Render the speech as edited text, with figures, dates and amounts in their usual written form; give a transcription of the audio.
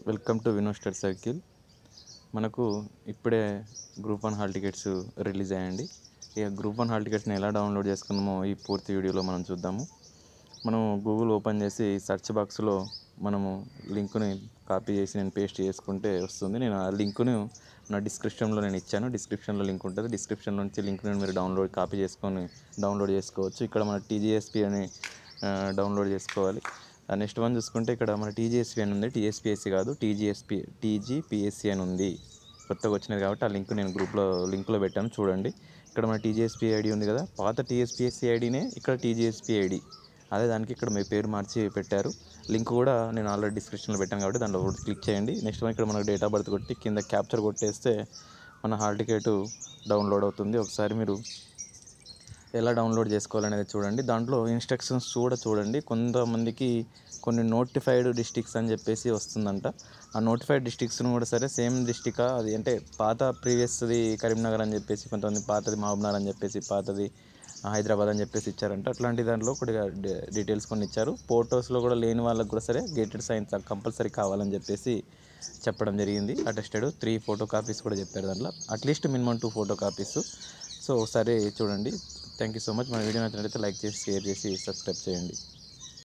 Welcome to Vino study circle. మనకు ఇప్పుడే group 1 hall tickets release అయ్యాయండి. ఇక గ్రూప్ 1 హాల్ టికెట్స్ని ఎలా డౌన్లోడ్ చేసుకున్నామో ఈ పూర్తి వీడియోలో మనం చూద్దాము. మనం గూగుల్ ఓపెన్ చేసి సెర్చ్ బాక్స్లో మనము లింకుని కాపీ చేసి నేను పేస్ట్ చేసుకుంటే వస్తుంది. నేను ఆ లింకును నా డిస్క్రిప్షన్లో నేను ఇచ్చాను. డిస్క్రిప్షన్లో లింక్ ఉంటుంది. డిస్క్రిప్షన్ నుంచి లింక్ని మీరు కాపీ చేసుకొని డౌన్లోడ్ చేసుకోవచ్చు. ఇక్కడ మన టీజీఎస్పీ అని డౌన్లోడ్ చేసుకోవాలి. నెక్స్ట్ వన్ చూసుకుంటే ఇక్కడ మన టీజీఎస్పీ అని ఉంది. టీఎస్పీఎస్సీ కాదు, టీజీపీఎస్సీ అని ఉంది. కొత్తగా వచ్చినది కాబట్టి ఆ లింక్ నేను లింక్లో పెట్టాను, చూడండి. ఇక్కడ మన టీజీఎస్పీ ఐడి ఉంది కదా, పాత టీఎస్పీఎస్సీ ఐడినే ఇక్కడ టీజీఎస్పీ ఐడి, అదే దానికి ఇక్కడ మీ పేరు మార్చి పెట్టారు. లింక్ కూడా నేను ఆల్రెడీ డిస్క్రిప్షన్లో పెట్టాను కాబట్టి దాంట్లో క్లిక్ చేయండి. నెక్స్ట్ వన్ ఇక్కడ మనకు డేట్ ఆఫ్ బర్త్ కొట్టి కింద క్యాప్చర్ కొట్టేస్తే మన హాల్ టికెట్ డౌన్లోడ్ అవుతుంది. ఒకసారి మీరు ఎలా డౌన్లోడ్ చేసుకోవాలనేది చూడండి. దాంట్లో ఇన్స్ట్రక్షన్స్ కూడా చూడండి. కొంతమందికి కొన్ని నోటిఫైడ్ డిస్ట్రిక్ట్స్ అని చెప్పేసి వస్తుందంట. ఆ నోటిఫైడ్ డిస్ట్రిక్ట్స్ను కూడా సరే సేమ్ డిస్ట్రిక్టా అది అంటే పాత ప్రీవియస్ది కరీంనగర్ అని చెప్పేసి, కొంతమంది పాతది మహబూబ్నగర్ అని చెప్పేసి, పాతది హైదరాబాద్ అని చెప్పేసి ఇచ్చారంట. అట్లాంటి దాంట్లో కొద్దిగా డీటెయిల్స్ కొన్ని ఇచ్చారు. ఫొటోస్లో కూడా లేని వాళ్ళకి కూడా సరే గేటెడ్ సైన్స్ కంపల్సరీ కావాలని చెప్పేసి చెప్పడం జరిగింది. అటెస్టెడ్ 3 ఫోటో కాపీస్ కూడా చెప్పారు దాంట్లో, at least minimum 2 photo copies. So ఒకసారి చూడండి. Thank you so much. మన వీడియో నచ్చినట్లయితే లైక్ చేసి, షేర్ చేసి, సబ్స్క్రైబ్ చేయండి.